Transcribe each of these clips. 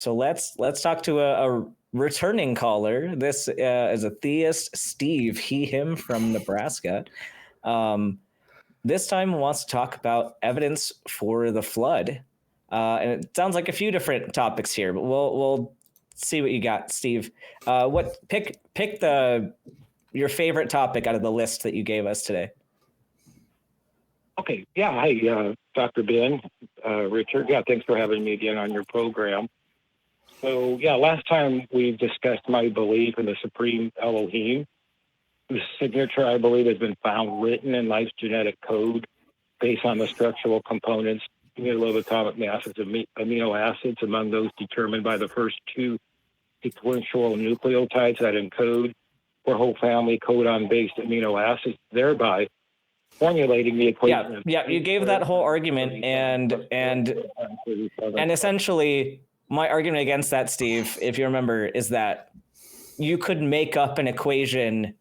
So let's talk to a returning caller. This is a theist, Steve, he, him from Nebraska. This time wants to talk about evidence for the flood. And it sounds like a few different topics here, but we'll see what you got, Steve. Pick your favorite topic out of the list that you gave us today. Okay. Yeah. Hi, Dr. Ben, Richard. Yeah. Thanks for having me again on your program. So, yeah, last time we discussed my belief in the Supreme Elohim, whose signature, I believe, has been found written in life's genetic code based on the structural components, of atomic masses of amino acids, among those determined by the first two sequential nucleotides that encode for whole family codon-based amino acids, thereby formulating the equation. Yeah, you gave that whole argument, and essentially my argument against that, Steve, if you remember, is that you could make up an equation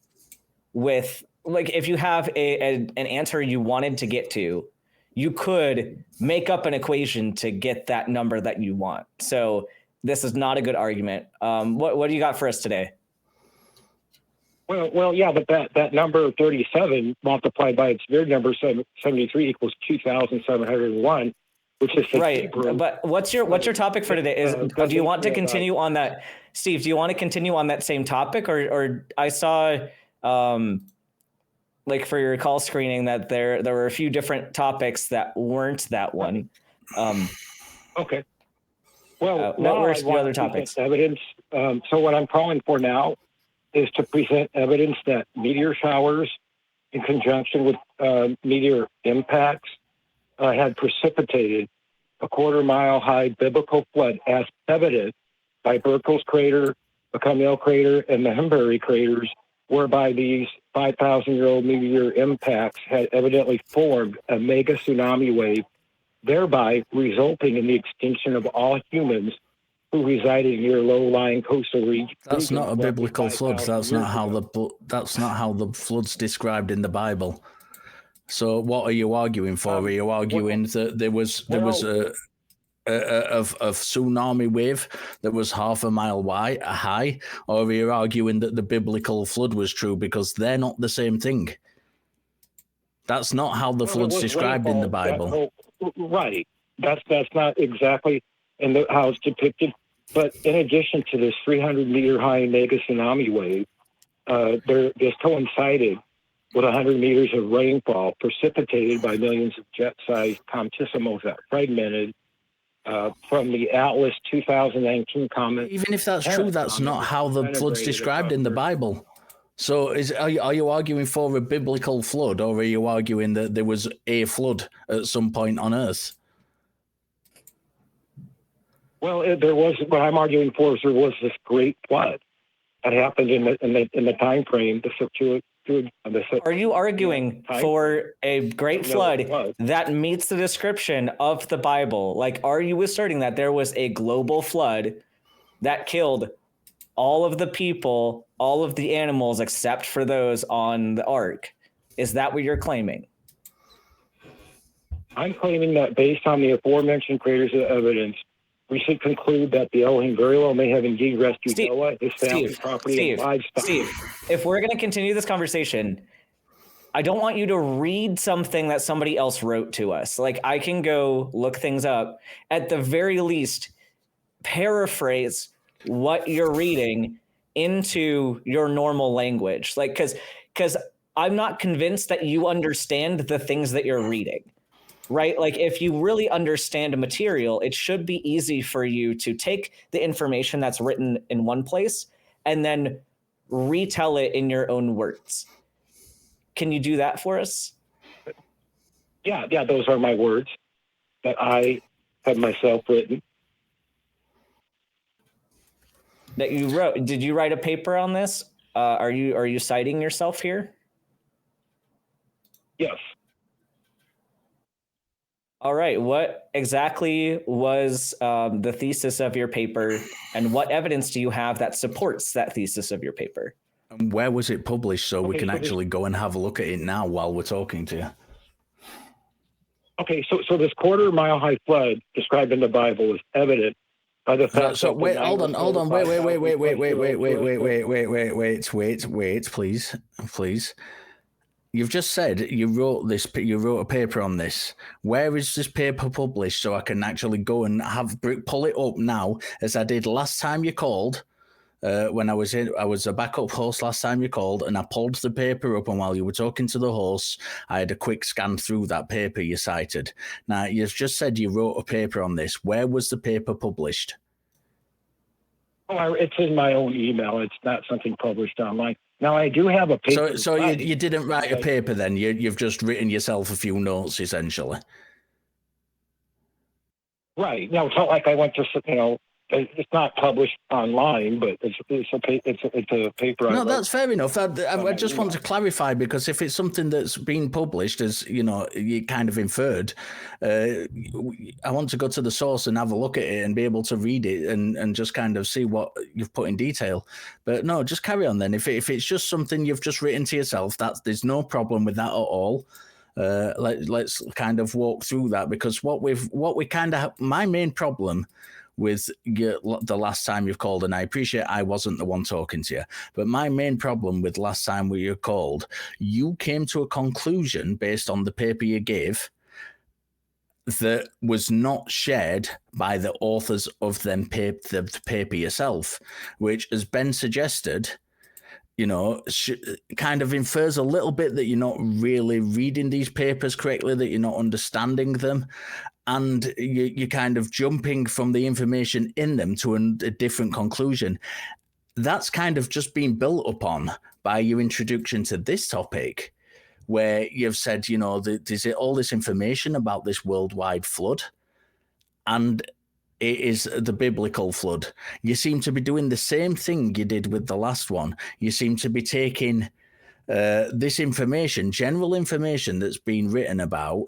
with, like, if you have an answer you wanted to get to, you could make up an equation to get that number that you want. So this is not a good argument. What do you got for us today? Well, yeah, but that number 37 multiplied by its weird number 73 equals 2,701, which is right. But what's your topic for today? Do you want to continue on that, Steve? Do you want to continue on that same topic, or I saw, like for your call screening, that there were a few different topics that weren't that one. Okay. Well, what were the other topics? Evidence. So what I'm calling for now is to present evidence that meteor showers in conjunction with meteor impacts had precipitated a quarter-mile high biblical flood as evident by Burkle's crater, the Camille crater, and the Hembury craters, whereby these 5,000-year-old meteor impacts had evidently formed a mega tsunami wave, thereby resulting in the extinction of all humans who resided near low-lying coastal regions. That's not a biblical flood. That's not how the flood's described in the Bible. So, what are you arguing for? Are you arguing that there was a tsunami wave that was half a mile high, or are you arguing that the biblical flood was true? Because they're not the same thing. That's not how the flood's described in the Bible. Right. That's not exactly how it's depicted. But in addition to this 300-meter high mega tsunami wave, this coincided with 100 meters of rainfall precipitated by millions of jet-sized comtissimals that fragmented from the Atlas 2019 comet. Even if that's true, that's not how the flood's described in the Bible. So are you arguing for a biblical flood, or are you arguing that there was a flood at some point on Earth? Well, there was. What I'm arguing for is there was this great flood that happened in the time frame. Are you arguing for a great flood that meets the description of the Bible? Like, are you asserting that there was a global flood that killed all of the people, all of the animals, except for those on the ark? Is that what you're claiming? I'm claiming that based on the aforementioned creators of evidence, we should conclude that the Elohim very well may have indeed rescued Noah, his family, property, and livestock. Steve, if we're going to continue this conversation, I don't want you to read something that somebody else wrote to us. Like, I can go look things up. At the very least, paraphrase what you're reading into your normal language. Like, because I'm not convinced that you understand the things that you're reading. Right? Like, if you really understand a material, it should be easy for you to take the information that's written in one place and then retell it in your own words. Can you do that for us? Yeah, those are my words that I have myself written. That you wrote. Did you write a paper on this? Are you citing yourself here? Yes. All right. What exactly was the thesis of your paper, and what evidence do you have that supports that thesis of your paper? And where was it published, so we can actually go and have a look at it now while we're talking to you? Okay, so this quarter-mile high flood described in the Bible is evident by the fact So that wait, hold on, wait, please. You've just said you wrote a paper on this. Where is this paper published so I can actually go and pull it up now, as I did last time you called? When I was a backup host last time you called, and I pulled the paper up, and while you were talking to the host, I had a quick scan through that paper you cited. Now, you've just said you wrote a paper on this. Where was the paper published? Oh, it's in my own email. It's not something published online. Now, I do have a paper. So you didn't write a paper then? You've just written yourself a few notes, essentially. Right. No, it's not like I went to, it's not published online, but it's a paper. No, that's fair enough. I just want to clarify, because if it's something that's been published, as you kind of inferred, I want to go to the source and have a look at it and be able to read it and just kind of see what you've put in detail. But no, just carry on then. If it's just something you've just written to yourself, there's no problem with that at all. Let's kind of walk through that, because my main problem with the last time you've called, and I appreciate I wasn't the one talking to you, but my main problem with last time when you called, you came to a conclusion based on the paper you gave that was not shared by the authors of the paper yourself, which, as Ben suggested, kind of infers a little bit that you're not really reading these papers correctly, that you're not understanding them, and you're kind of jumping from the information in them to a different conclusion. That's kind of just been built upon by your introduction to this topic, where you've said, there's all this information about this worldwide flood, and it is the biblical flood. You seem to be doing the same thing you did with the last one. You seem to be taking this information, general information that's been written about,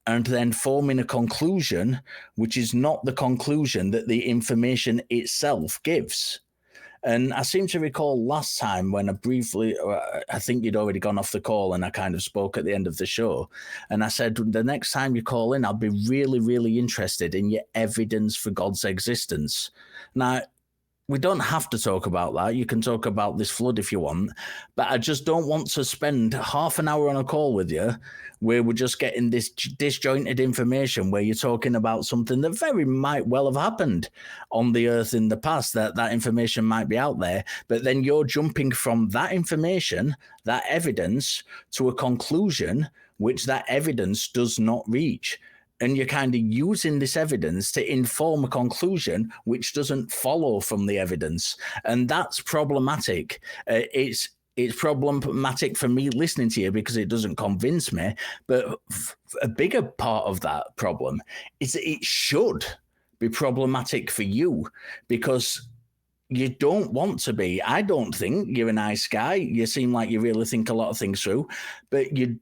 and then forming a conclusion, which is not the conclusion that the information itself gives. And I seem to recall last time when I think you'd already gone off the call, and I kind of spoke at the end of the show. And I said, the next time you call in, I'll be really, really interested in your evidence for God's existence. Now, we don't have to talk about that. You can talk about this flood if you want, but I just don't want to spend half an hour on a call with you where we're just getting this disjointed information where you're talking about something that very might well have happened on the earth in the past, that information might be out there, but then you're jumping from that information, that evidence, to a conclusion which that evidence does not reach. And you're kind of using this evidence to inform a conclusion which doesn't follow from the evidence. And that's problematic. It's problematic for me listening to you because it doesn't convince me. But a bigger part of that problem is that it should be problematic for you, because you don't want to be. I don't think you're a nice guy. You seem like you really think a lot of things through, but you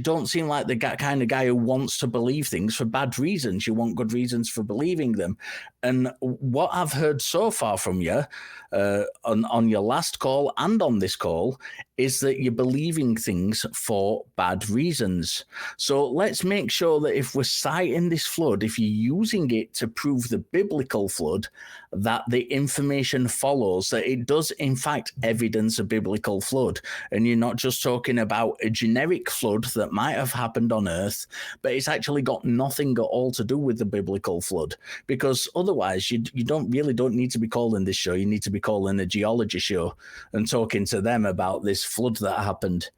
don't seem like the kind of guy who wants to believe things for bad reasons. You want good reasons for believing them. And what I've heard so far from you on your last call and on this call is that you're believing things for bad reasons. So let's make sure that if we're citing this flood, if you're using it to prove the biblical flood, that the information follows that it does in fact evidence a biblical flood. And you're not just talking about a generic flood that might have happened on earth, but it's actually got nothing at all to do with the biblical flood. Because otherwise you don't need to be calling this show. You need to be calling a geology show and talking to them about this flood that happened.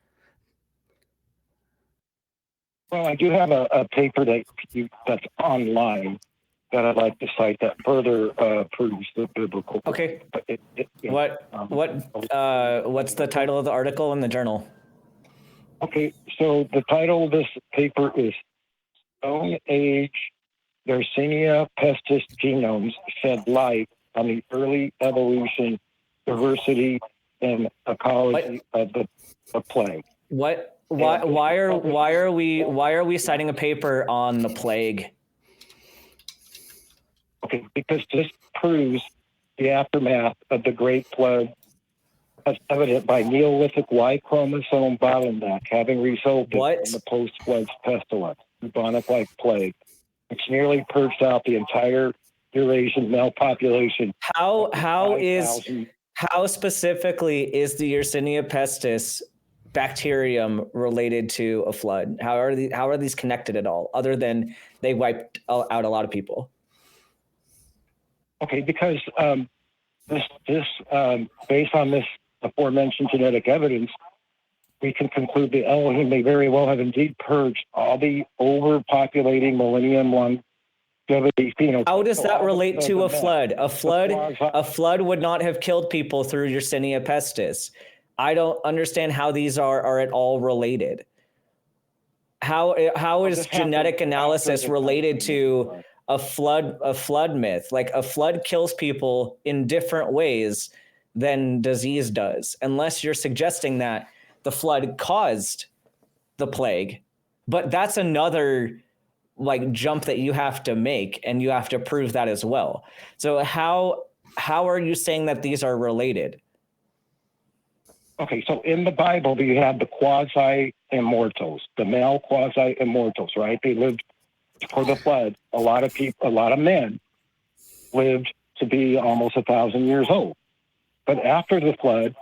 Well, I do have a paper that's online that I'd like to cite that further proves the biblical. Okay. What's the title of the article in the journal? Okay, so the title of this paper is Stone Age Yersinia pestis genomes shed light on the early evolution, diversity, and ecology of the plague. Why are we citing a paper on the plague? Okay, because this proves the aftermath of the Great Flood, as evident by Neolithic Y-chromosome bottleneck having resulted in the post-flood pestilence, bubonic-like plague, which nearly purged out the entire Eurasian male population. How 5,000. how specifically is the Yersinia pestis bacterium related to a flood? How are these connected at all, other than they wiped out a lot of people? Okay, because this based on this aforementioned genetic evidence, we can conclude that Elohim may very well have indeed purged all the overpopulating millennium longevity phenotypes. How does that relate to a flood? A flood would not have killed people through Yersinia pestis. I don't understand how these are at all related. How is genetic analysis related to a flood myth? Like, a flood kills people in different ways than disease does, unless you're suggesting that the flood caused the plague. But that's another like jump that you have to make, and you have to prove that as well. So how are you saying that these are related? Okay, so in the Bible, you have the quasi-immortals, the male quasi-immortals, right? They lived before the flood. A lot of men lived to be almost 1,000 years old. But after the flood,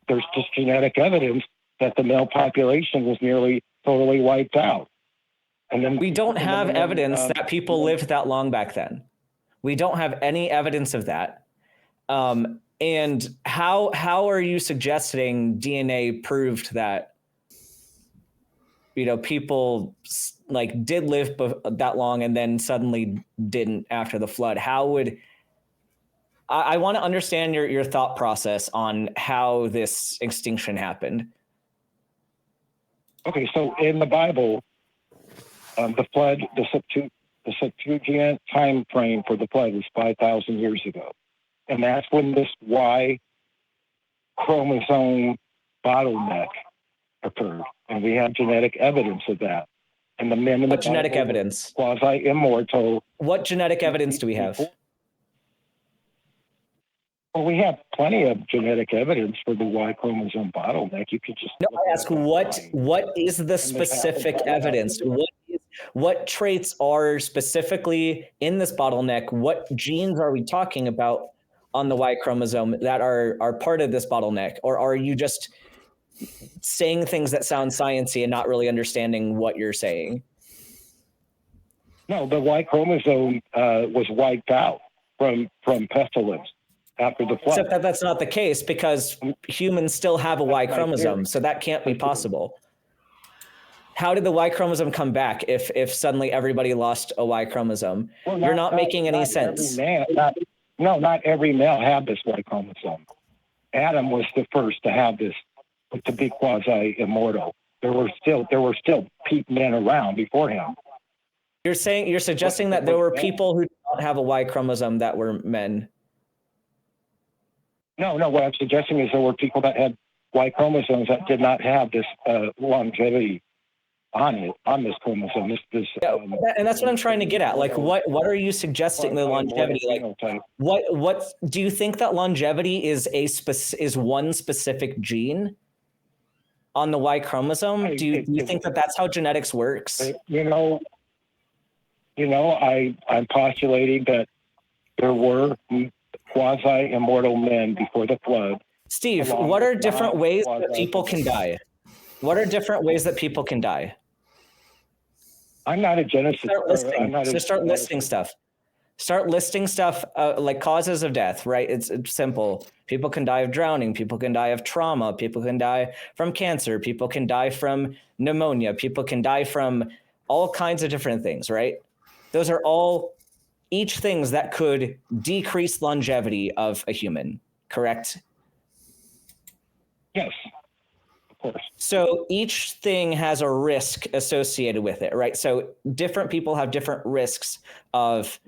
there's just genetic evidence that the male population was nearly totally wiped out. And then we don't have evidence that people lived that long back then. We don't have any evidence of that. And how are you suggesting DNA proved that, people like did live that long and then suddenly didn't after the flood? How would I want to understand your thought process on how this extinction happened? Okay, so in the Bible, the flood, the Septuagint time frame for the flood was 5,000 years ago. And that's when this Y-chromosome bottleneck occurred. And we have genetic evidence of that. And the men in the genetic Bible, evidence? Quasi-immortal. What genetic evidence do we have? Well, we have plenty of genetic evidence for the Y-chromosome bottleneck. You could just... No, I ask what is the specific evidence? What traits are specifically in this bottleneck? What genes are we talking about on the Y chromosome that are part of this bottleneck? Or are you just saying things that sound sciencey and not really understanding what you're saying? No, the Y chromosome was wiped out from pestilence after the flood. Except that's not the case, because humans still have a Y chromosome, so that can't be possible. How did the Y chromosome come back if suddenly everybody lost a Y chromosome? Well, you're not making any sense. Not every male had this Y chromosome. Adam was the first to have this, to be quasi-immortal. There were still men around before him. You're suggesting that there were people who did not have a Y chromosome that were men. No. What I'm suggesting is there were people that had Y chromosomes that did not have this longevity on this chromosome. And that's what I'm trying to get at. Like, what are you suggesting the longevity? Like, what do you think that longevity is one specific gene on the Y chromosome? Do you think that that's how genetics works? I'm postulating that there were quasi-immortal men before the flood. Steve, what are different ways that people can die? What are different ways that people can die? I'm not a geneticist. Start listing stuff. Start listing stuff like causes of death, right? It's simple. People can die of drowning. People can die of trauma. People can die from cancer. People can die from pneumonia. People can die from all kinds of different things, right? Those are all each things that could decrease longevity of a human, correct? Yes. So each thing has a risk associated with it, right? So different people have different risks of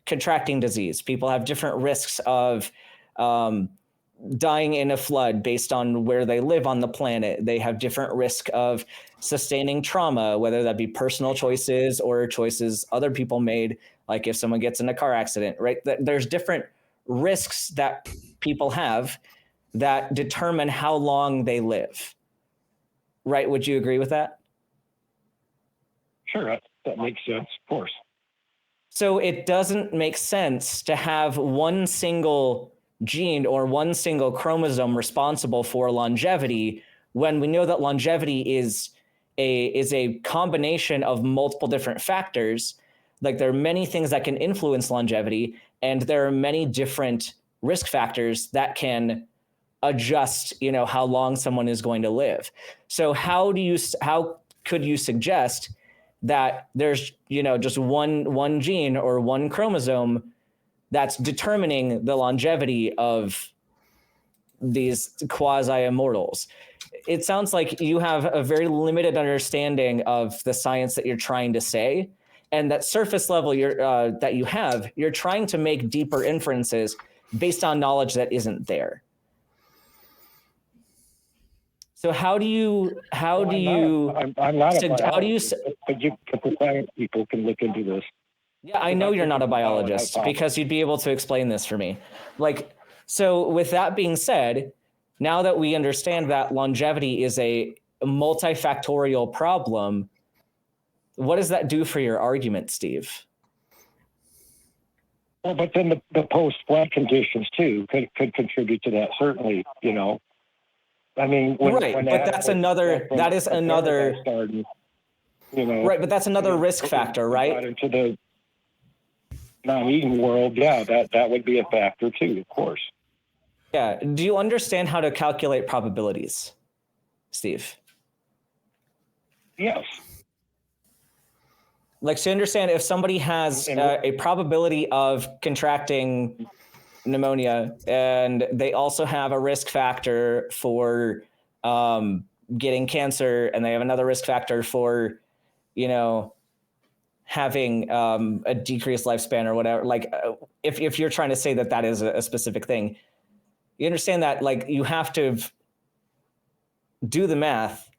contracting disease. People have different risks of dying in a flood based on where they live on the planet. They have different risk of sustaining trauma, whether that be personal choices or choices other people made, like if someone gets in a car accident, right? There's different risks that people have that determine how long they live. Right? Would you agree with that? Sure, that makes sense, of course. So it doesn't make sense to have one single gene or one single chromosome responsible for longevity when we know that longevity is a combination of multiple different factors. Like there are many things that can influence longevity, and there are many different risk factors that can adjust, how long someone is going to live. So how could you suggest that there's, just one gene or one chromosome that's determining the longevity of these quasi-immortals? It sounds like you have a very limited understanding of the science that you're trying to say, and that surface level you're trying to make deeper inferences based on knowledge that isn't there. So I'm not a biologist, but the science people can look into this. Yeah, I know you're not a biologist because you'd be able to explain this for me. So with that being said, now that we understand that longevity is a multifactorial problem, what does that do for your argument, Steve? Well, but then the post-flood conditions too could contribute to that, certainly, I mean, that's another risk factor, right? Into the non-Eden world, yeah, that would be a factor too, of course. Yeah. Do you understand how to calculate probabilities, Steve? Yes. So you understand if somebody has a probability of contracting pneumonia, and they also have a risk factor for getting cancer, and they have another risk factor for, having a decreased lifespan or whatever. If you're trying to say that is a specific thing, you understand that you have to do the math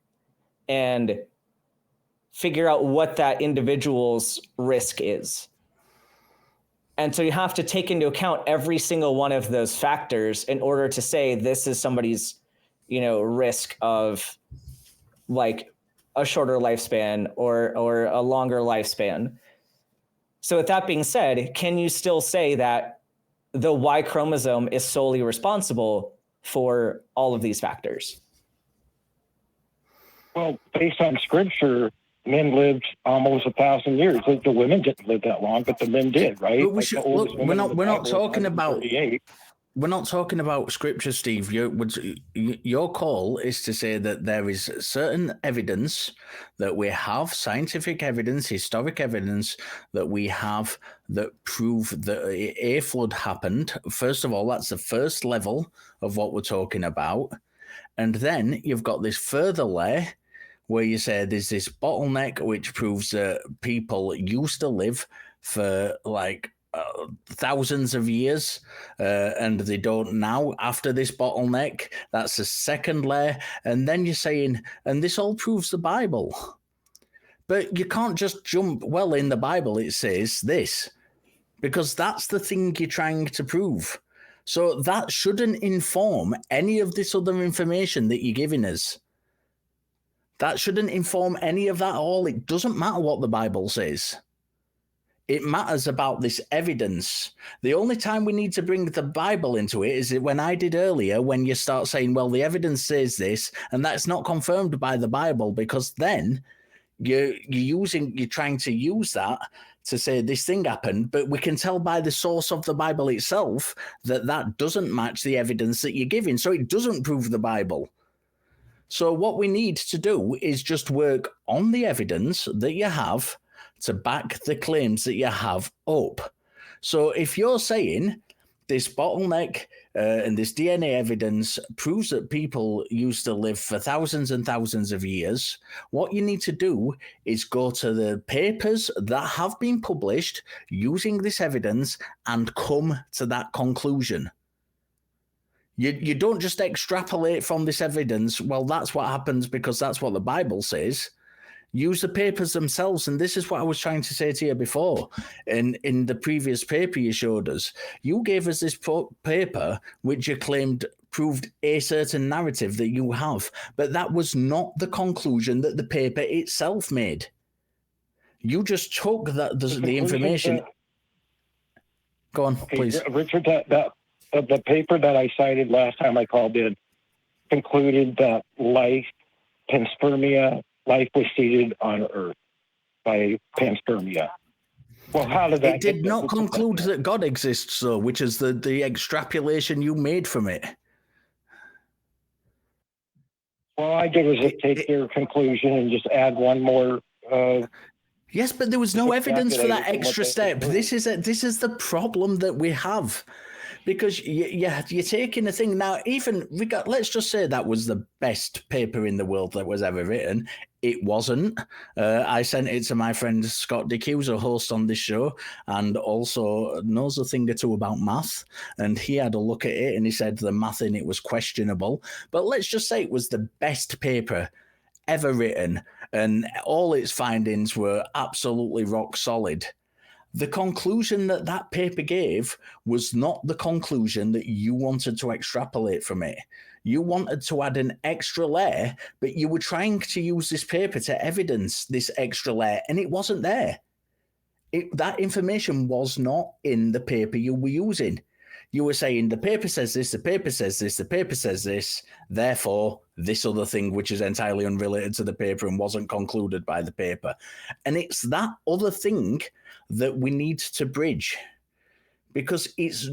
and figure out what that individual's risk is. And so you have to take into account every single one of those factors in order to say this is somebody's, risk of a shorter lifespan or a longer lifespan. So with that being said, can you still say that the Y chromosome is solely responsible for all of these factors? Well, based on scripture, men lived almost 1,000 years. The women didn't live that long, but the men did, right? But we're not talking about. We're not talking about scripture, Steve. Your call is to say that there is certain evidence that we have, scientific evidence, historic evidence that we have that prove that a flood happened. First of all, that's the first level of what we're talking about. And then you've got this further layer where you say there's this bottleneck, which proves that people used to live for thousands of years, and they don't now after this bottleneck. That's the second layer. And then you're saying, and this all proves the Bible. But you can't just jump, well, in the Bible it says this, because that's the thing you're trying to prove. So that shouldn't inform any of this other information that you're giving us. That shouldn't inform any of that at all. It doesn't matter what the Bible says. It matters about this evidence. The only time we need to bring the Bible into it is when I did earlier, when you start saying, well, the evidence says this, and that's not confirmed by the Bible, because then you're trying to use that to say this thing happened, but we can tell by the source of the Bible itself that doesn't match the evidence that you're giving, so it doesn't prove the Bible. So what we need to do is just work on the evidence that you have to back the claims that you have up. So if you're saying this bottleneck and this DNA evidence proves that people used to live for thousands and thousands of years, what you need to do is go to the papers that have been published using this evidence and come to that conclusion. You don't just extrapolate from this evidence, well, that's what happens because that's what the Bible says. Use the papers themselves, and this is what I was trying to say to you before. In the previous paper you showed us, you gave us this paper which you claimed proved a certain narrative that you have, but that was not the conclusion that the paper itself made. You just took the information. Go on, Okay, please. Richard, the paper that I cited last time I called in concluded that panspermia, life was seeded on Earth by panspermia. Well, how did that? It did not conclude that God exists, though, which is the extrapolation you made from it. All I did was just take your conclusion and just add one more. Yes, but there was no evidence for that calculated from what extra they step. concluded. This is the problem that we have, because you're taking a thing now. Even let's just say that was the best paper in the world that was ever written. It wasn't. I sent it to my friend Scott Dick, who's a host on this show and also knows a thing or two about math. And he had a look at it and he said the math in it was questionable. But let's just say it was the best paper ever written, and all its findings were absolutely rock solid. The conclusion that that paper gave was not the conclusion that you wanted to extrapolate from it. You wanted to add an extra layer, but you were trying to use this paper to evidence this extra layer, and it wasn't there. That information was not in the paper you were using. You were saying the paper says this, the paper says this, the paper says this, therefore this other thing which is entirely unrelated to the paper and wasn't concluded by the paper. And it's that other thing that we need to bridge, because it's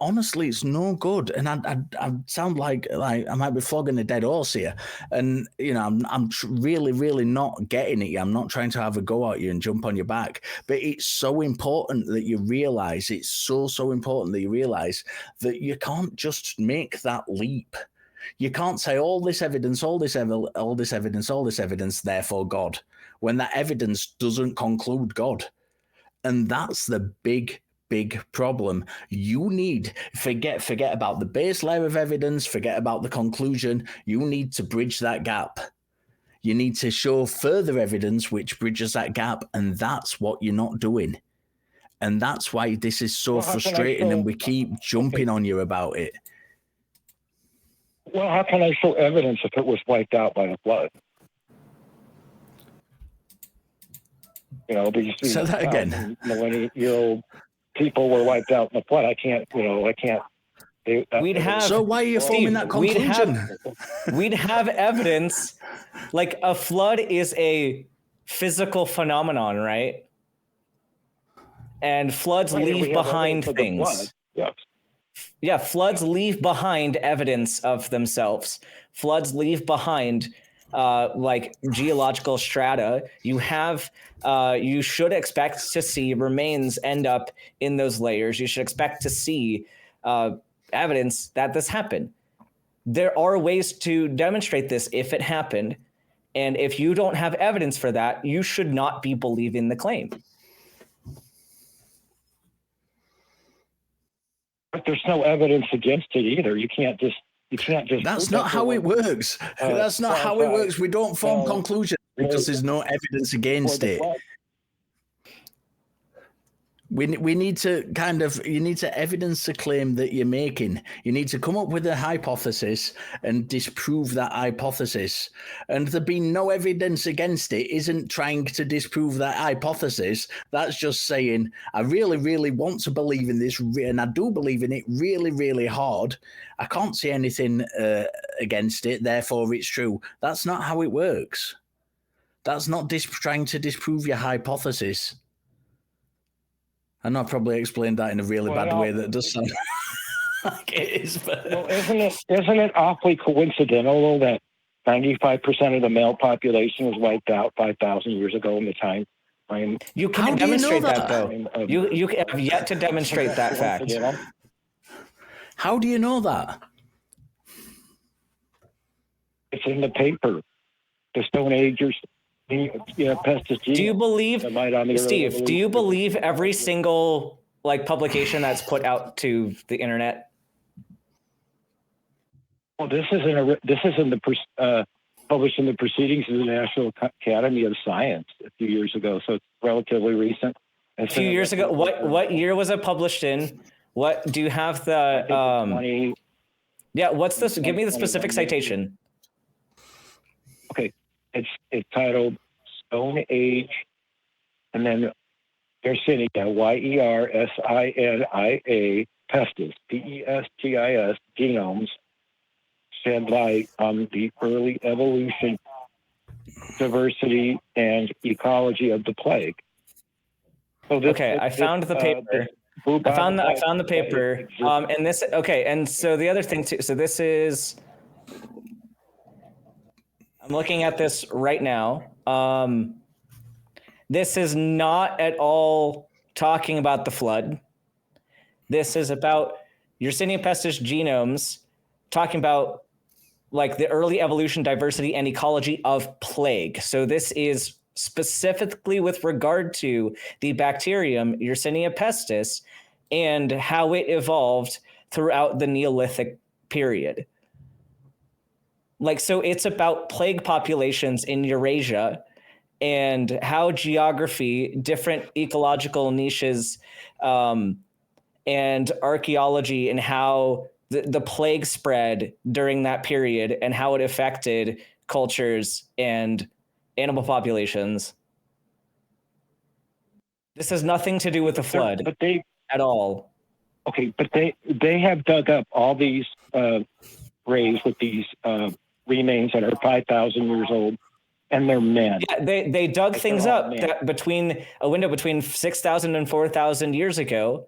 honestly, it's no good. And I sound like I might be flogging a dead horse here. And, you know, I'm really, really not getting it. I'm not trying to have a go at you and jump on your back. But it's so important that you realize, it's so important that you realize that you can't just make that leap. You can't say all this evidence, therefore God, when that evidence doesn't conclude God. And that's the big problem. You need, forget about the base layer of evidence, forget about the conclusion. You need to bridge that gap. You need to show further evidence which bridges that gap, and that's what you're not doing. And that's why this is so frustrating, and we keep jumping on you about it. Well, how can I show evidence if it was wiped out by a flood? You know, these say that again. Millennial-year-old people were wiped out in the flood. I can't. We'd have. So why are you forming that conclusion? We'd have evidence. Like, a flood is a physical phenomenon, right? And floods leave behind things. Yes. Yeah, floods leave behind evidence of themselves. Floods leave behind like geological strata. You should expect to see remains end up in those layers. You should expect to see evidence that this happened. There are ways to demonstrate this if it happened. And if you don't have evidence for that, you should not be believing the claim. But there's no evidence against it either. You can't just. That's not how it works. That's not how it works. We don't form conclusions because there's no evidence against it. We need to you need to evidence the claim that you're making. You need to come up with a hypothesis and disprove that hypothesis. And there being no evidence against it isn't trying to disprove that hypothesis. That's just saying, I really, really want to believe in this, and I do believe in it really, really hard. I can't see anything against it, therefore it's true. That's not how it works. That's not trying to disprove your hypothesis. I know I probably explained that in a really bad way that does sound like it is. But... Well, isn't it awfully coincidental that 95% of the male population was wiped out 5,000 years ago in the time frame? You can't demonstrate that, though. You have yet to demonstrate that fact. How do you know that? It's in the paper. The Stone Agers. Pestis. Do you believe, Steve? Do you believe every single publication that's put out to the internet? Well, this isn't published in the Proceedings of the National Academy of Science a few years ago, so it's relatively recent. A few years ago. What year was it published in? What do you have the? Yeah. What's this? Give me the specific citation. Okay. It's titled Stone Age, and then Yersinia, Yersinia, pestis, pestis, genomes, shed light on the early evolution, diversity, and ecology of the plague. So I found the paper. I found the paper. And this, and so the other thing too, so this is, I'm looking at this right now. This is not at all talking about the flood. This is about Yersinia pestis genomes, talking about like the early evolution, diversity, and ecology of plague. So this is specifically with regard to the bacterium Yersinia pestis and how it evolved throughout the Neolithic period. Like, so it's about plague populations in Eurasia and how geography, different ecological niches, and archaeology, and how the plague spread during that period and how it affected cultures and animal populations. This has nothing to do with the flood at all. Okay, but they have dug up all these graves with these remains that are 5,000 years old, and they're men. Yeah, they dug things up that between a window between 6,000 and 4,000 years ago,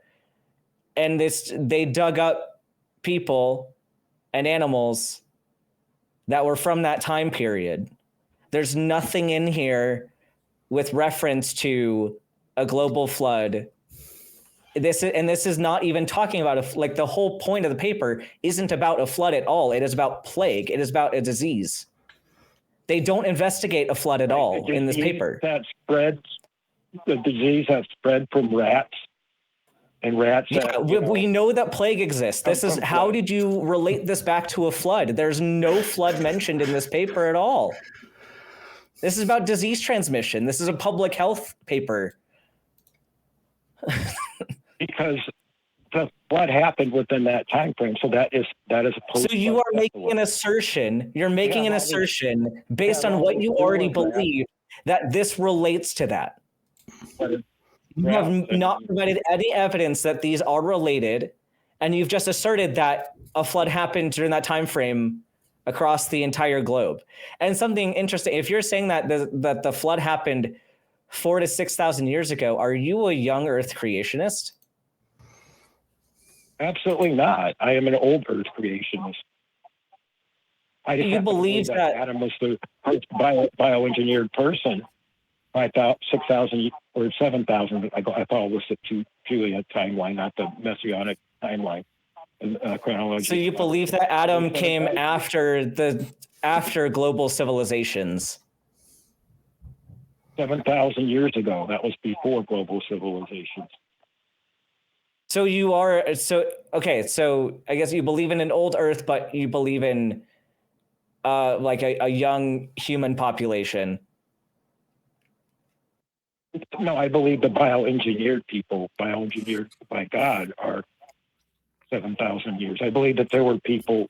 and they dug up people and animals that were from that time period. There's nothing in here with reference to a global flood. This is not even talking about like the whole point of the paper isn't about a flood at all. It is about plague. It is about a disease. They don't investigate a flood at all in this paper. That spreads, the disease that spread from rats. And rats. Yeah, we know that plague exists. This is how did you relate this back to a flood? There's no flood mentioned in this paper at all. This is about disease transmission. This is a public health paper. Because the flood happened within that time frame, so that is a. So you are making an assertion. You're making an assertion based on what you already believe that this relates to that. You have not provided any evidence that these are related, and you've just asserted that a flood happened during that time frame across the entire globe. And something interesting, if you're saying that the flood happened 4,000 to 6,000 years ago, are you a young Earth creationist? Absolutely not. I am an old Earth creationist. You believe that Adam was the first bioengineered person 6,000 or 7,000. I thought it was the Julian timeline, not the Messianic timeline chronology. So you believe that Adam came after global civilizations? 7,000 years ago. That was before global civilizations. So you are okay. So I guess you believe in an old Earth, but you believe in like a young human population. No, I believe the bioengineered by God, are 7,000 years. I believe that there were people.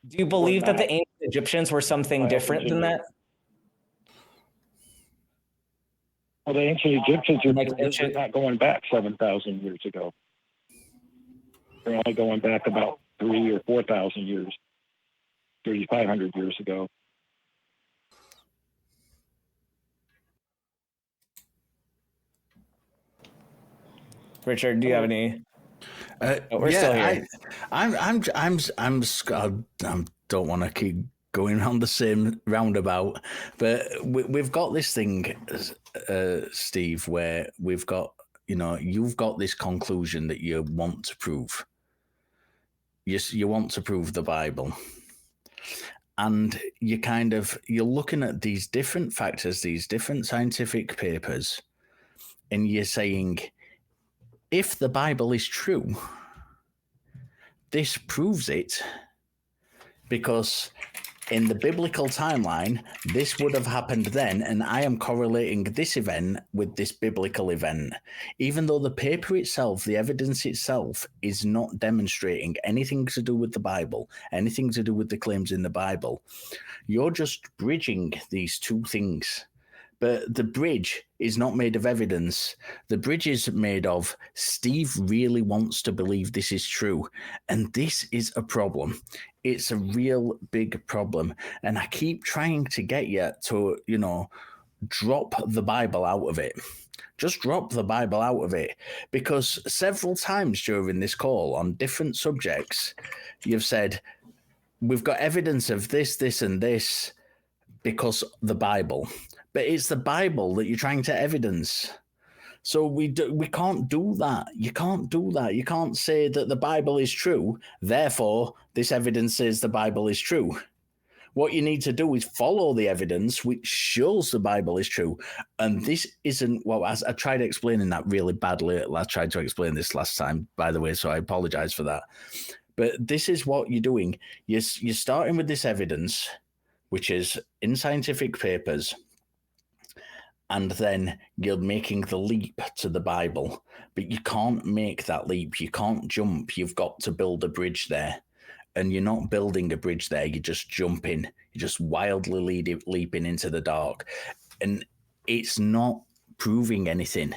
Do you believe that the ancient Egyptians were something different than that? Well, the ancient Egyptians are not going back 7,000 years ago. They're only going back about 3,000 or 4,000 years, 3,500 years ago. Richard, do you have any? We're still here. I don't want to keep going around the same roundabout, but we've got this thing, Steve, where we've got, you've got this conclusion that you want to prove. You want to prove the Bible. And you're looking at these different factors, these different scientific papers, and you're saying, if the Bible is true, this proves it, because in the biblical timeline, this would have happened then, and I am correlating this event with this biblical event. Even though the paper itself, the evidence itself, is not demonstrating anything to do with the Bible, anything to do with the claims in the Bible, you're just bridging these two things But the bridge is not made of evidence. The bridge is made of Steve really wants to believe this is true. And this is a problem. It's a real big problem. And I keep trying to get you to, drop the Bible out of it. Just drop the Bible out of it. Because several times during this call on different subjects, you've said, we've got evidence of this, this, and this because the Bible. But it's the Bible that you're trying to evidence. So we can't do that. You can't do that. You can't say that the Bible is true, therefore this evidence says the Bible is true. What you need to do is follow the evidence which shows the Bible is true. And this isn't, well, I tried explaining that really badly. I tried to explain this last time, by the way, so I apologize for that. But this is what you're doing. You're starting with this evidence, which is in scientific papers, and then you're making the leap to the Bible. But you can't make that leap. You can't jump. You've got to build a bridge there. And you're not building a bridge there. You're just jumping. You're just wildly leaping into the dark. And it's not proving anything.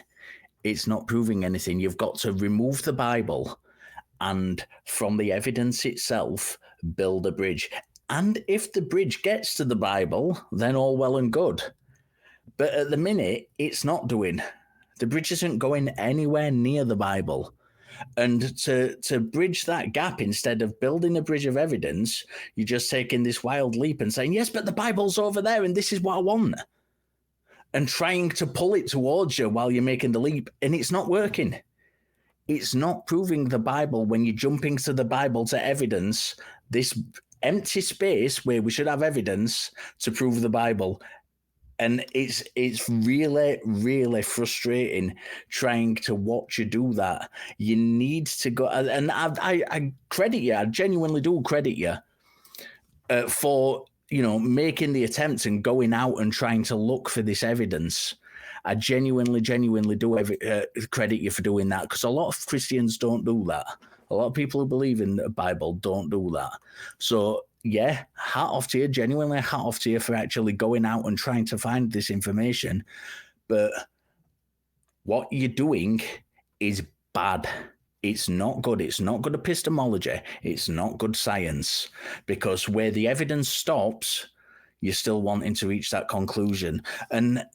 It's not proving anything. You've got to remove the Bible and from the evidence itself, build a bridge. And if the bridge gets to the Bible, then all well and good. But at the minute, it's not doing. The bridge isn't going anywhere near the Bible. And to bridge that gap, instead of building a bridge of evidence, you're just taking this wild leap and saying, yes, but the Bible's over there and this is what I want. And trying to pull it towards you while you're making the leap. And it's not working. It's not proving the Bible when you're jumping to the Bible to evidence this empty space where we should have evidence to prove the Bible. And it's really, really frustrating trying to watch you do that. You need to go, and I credit you. I genuinely do credit you for making the attempt and going out and trying to look for this evidence. I genuinely do credit you for doing that, because a lot of Christians don't do that. A lot of people who believe in the Bible don't do that. So yeah, hat off to you, genuinely hat off to you for actually going out and trying to find this information. But what you're doing is bad. It's not good. It's not good epistemology. It's not good science, because where the evidence stops, you're still wanting to reach that conclusion. And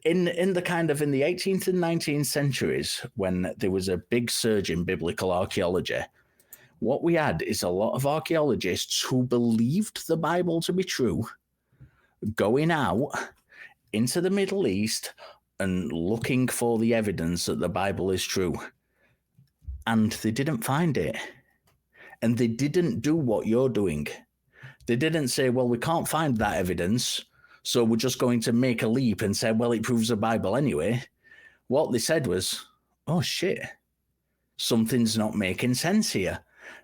in the 18th and 19th centuries, when there was a big surge in biblical archaeology, what we had is a lot of archaeologists who believed the Bible to be true, going out into the Middle East and looking for the evidence that the Bible is true. And they didn't find it. And they didn't do what you're doing. They didn't say, well, we can't find that evidence, so we're just going to make a leap and say, well, it proves the Bible anyway. What they said was, oh, shit, something's not making sense here.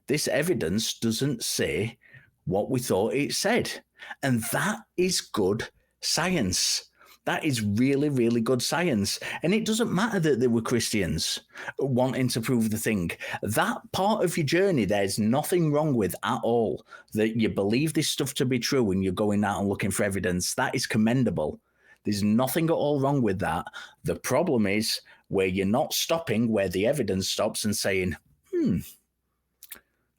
This evidence doesn't say what we thought it said. And that is good science. That is really, really good science. And it doesn't matter that they were Christians wanting to prove the thing. That part of your journey, there's nothing wrong with at all. That you believe this stuff to be true and you're going out and looking for evidence. That is commendable. There's nothing at all wrong with that. The problem is where you're not stopping where the evidence stops and saying,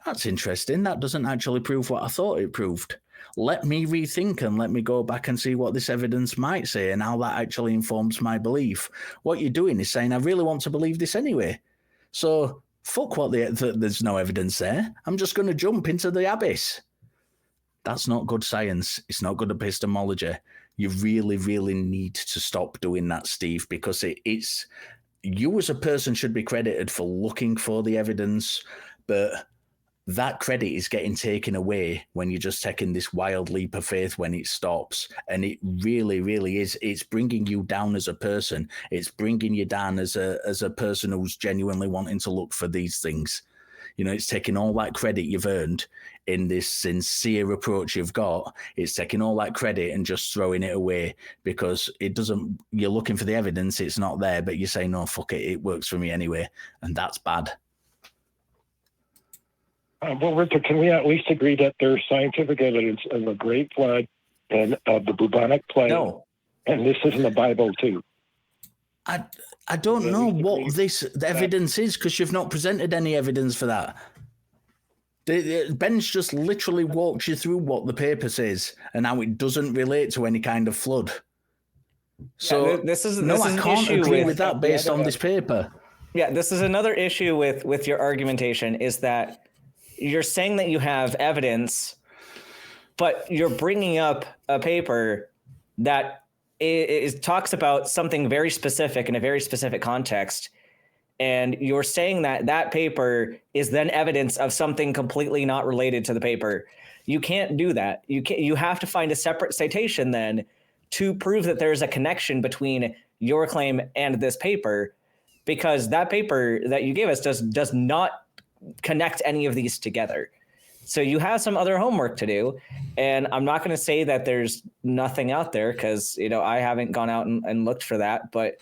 that's interesting. That doesn't actually prove what I thought it proved. Let me rethink and let me go back and see what this evidence might say and how that actually informs my belief. What you're doing is saying, I really want to believe this anyway. So fuck what there's no evidence there. I'm just going to jump into the abyss. That's not good science. It's not good epistemology. You really, really need to stop doing that, Steve, because it's you as a person should be credited for looking for the evidence, but that credit is getting taken away when you're just taking this wild leap of faith when it stops. And it really, really is. It's bringing you down as a person. It's bringing you down as a person who's genuinely wanting to look for these things. It's taking all that credit you've earned in this sincere approach you've got. It's taking all that credit and just throwing it away because you're looking for the evidence. It's not there, but you say, no, fuck it. It works for me anyway. And that's bad. Well, Richard, can we at least agree that there's scientific evidence of a great flood and of the bubonic plague? No. And this is in the Bible too. I don't know what the evidence is, because you've not presented any evidence for that. Ben's just literally walked you through what the paper says and how it doesn't relate to any kind of flood. So I can't agree with that based on this paper. Yeah, this is another issue with your argumentation, is that you're saying that you have evidence, but you're bringing up a paper that talks about something very specific in a very specific context. And you're saying that that paper is then evidence of something completely not related to the paper. You can't do that. You have to find a separate citation then to prove that there's a connection between your claim and this paper, because that paper that you gave us does not connect any of these together. So you have some other homework to do. And I'm not going to say that there's nothing out there, because, I haven't gone out and looked for that. But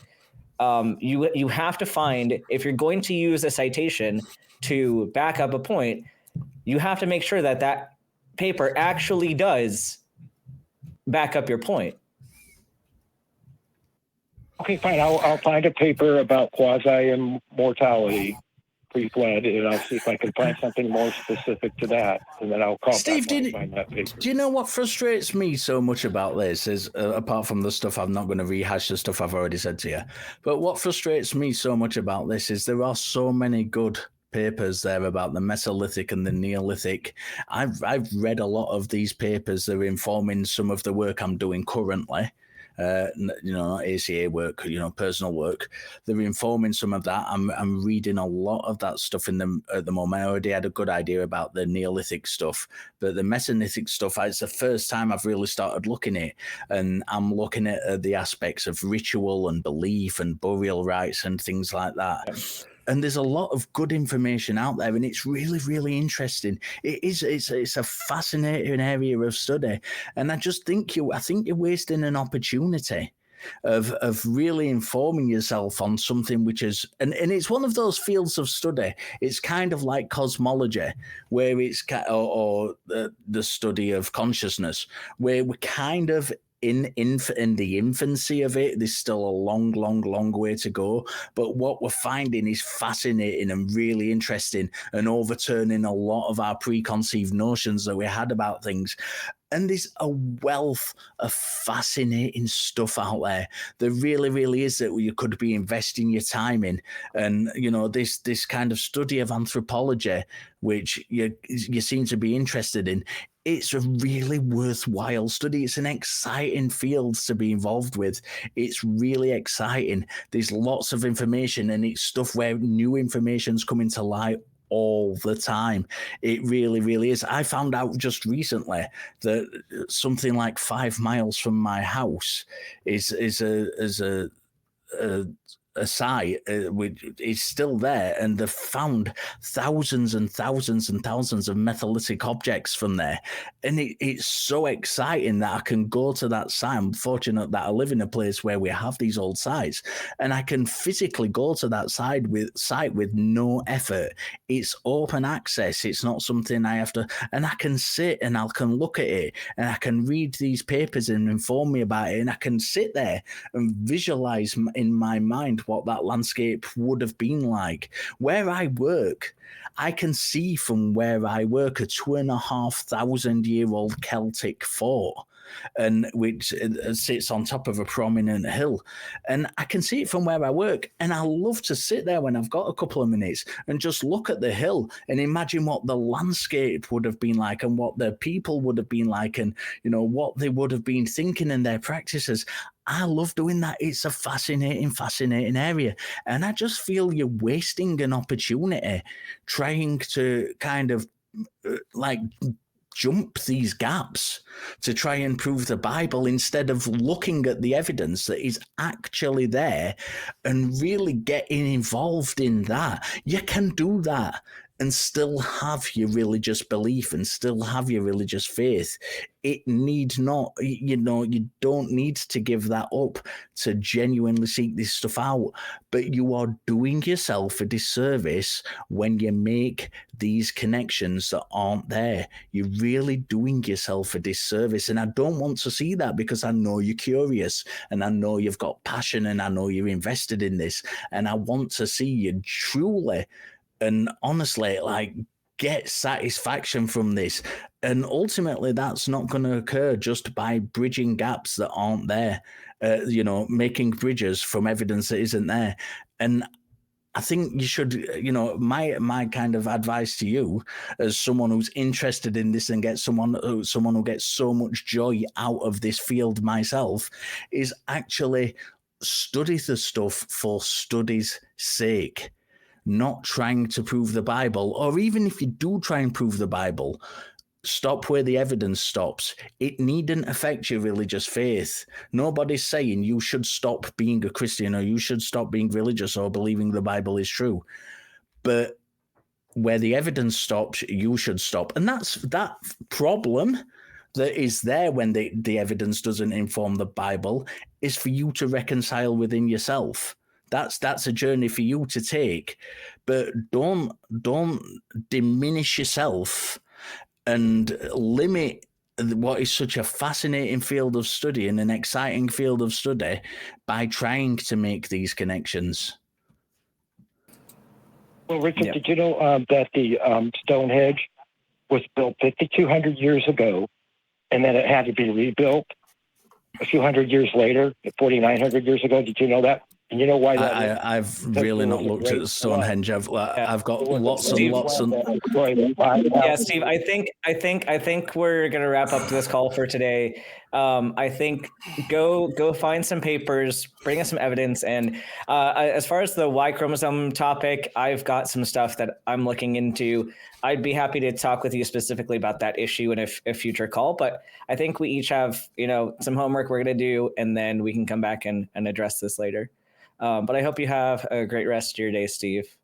you have to find, if you're going to use a citation to back up a point, you have to make sure that that paper actually does back up your point. Okay, fine. I'll find a paper about quasi-immortality, pre-flood, and I'll see if I can find something more specific to that, and then I'll call Steve, back and find that paper. Do you know what frustrates me so much about this is, apart from the stuff, I'm not going to rehash the stuff I've already said to you, but what frustrates me so much about this is there are so many good papers there about the Mesolithic and the Neolithic. I've read a lot of these papers. They're informing some of the work I'm doing currently. ACA work, personal work. They're informing some of that. I'm reading a lot of that stuff in them at the moment. I already had a good idea about the Neolithic stuff, but the Mesolithic stuff, it's the first time I've really started looking at it, and I'm looking at the aspects of ritual and belief and burial rites and things like that. Yeah. And there's a lot of good information out there, and it's really, really interesting. It's a fascinating area of study, and I just think you're wasting an opportunity of really informing yourself on something which is, and it's one of those fields of study. It's kind of like cosmology, where it's or the study of consciousness, where we're kind of in the infancy of it. There's still a long way to go, but what we're finding is fascinating and really interesting, and overturning a lot of our preconceived notions that we had about things. And there's a wealth of fascinating stuff out there. There really, really is, that you could be investing your time in. And, this kind of study of anthropology, which you seem to be interested in, it's a really worthwhile study. It's an exciting field to be involved with. It's really exciting. There's lots of information, and it's stuff where new information's coming to light all the time. It really, really is. I found out just recently that something like 5 miles from my house is a site which is still there, and they've found thousands and thousands and thousands of metallithic objects from there, and it's so exciting that I can go to that site. I'm fortunate that I live in a place where we have these old sites, and I can physically go to that site with no effort. It's open access. It's not something I have to, and I can sit and I can look at it, and I can read these papers and inform me about it, and I can sit there and visualize in my mind what that landscape would have been like. Where I work, I can see from where I work a 2,500-year-old Celtic fort, and which sits on top of a prominent hill, and I can see it from where I work. And I love to sit there when I've got a couple of minutes and just look at the hill and imagine what the landscape would have been like, and what the people would have been like, and what they would have been thinking in their practices. I love doing that. It's a fascinating area. And I just feel you're wasting an opportunity trying to kind of jump these gaps to try and prove the Bible, instead of looking at the evidence that is actually there and really getting involved in that. You can do that. and still have your religious belief and still have your religious faith. It need not, you don't need to give that up to genuinely seek this stuff out. But you are doing yourself a disservice when you make these connections that aren't there. You're really doing yourself a disservice. And I don't want to see that, because I know you're curious and I know you've got passion and I know you're invested in this. And I want to see you truly and honestly, get satisfaction from this. And ultimately, that's not going to occur just by bridging gaps that aren't there, making bridges from evidence that isn't there. And I think you should, my kind of advice to you as someone who's interested in this and gets someone who gets so much joy out of this field myself, is actually study the stuff for study's sake. Not trying to prove the Bible, or even if you do try and prove the Bible, stop where the evidence stops. It needn't affect your religious faith. Nobody's saying you should stop being a Christian or you should stop being religious or believing the Bible is true. But where the evidence stops, you should stop. And that's that problem that is there when the evidence doesn't inform the Bible, is for you to reconcile within yourself. That's a journey for you to take, but don't diminish yourself and limit what is such a fascinating field of study and an exciting field of study by trying to make these connections. Well, Richard, Did you know that the Stonehenge was built 5,200 years ago, and then it had to be rebuilt a few hundred years later, 4,900 years ago? Did you know that? And you know why that I've really not looked at Stonehenge. I've got lots and lots and. Yeah, Steve. I think we're gonna wrap up this call for today. I think go find some papers, bring us some evidence, and as far as the Y chromosome topic, I've got some stuff that I'm looking into. I'd be happy to talk with you specifically about that issue in a future call. But I think we each have some homework we're gonna do, and then we can come back and address this later. But I hope you have a great rest of your day, Steve.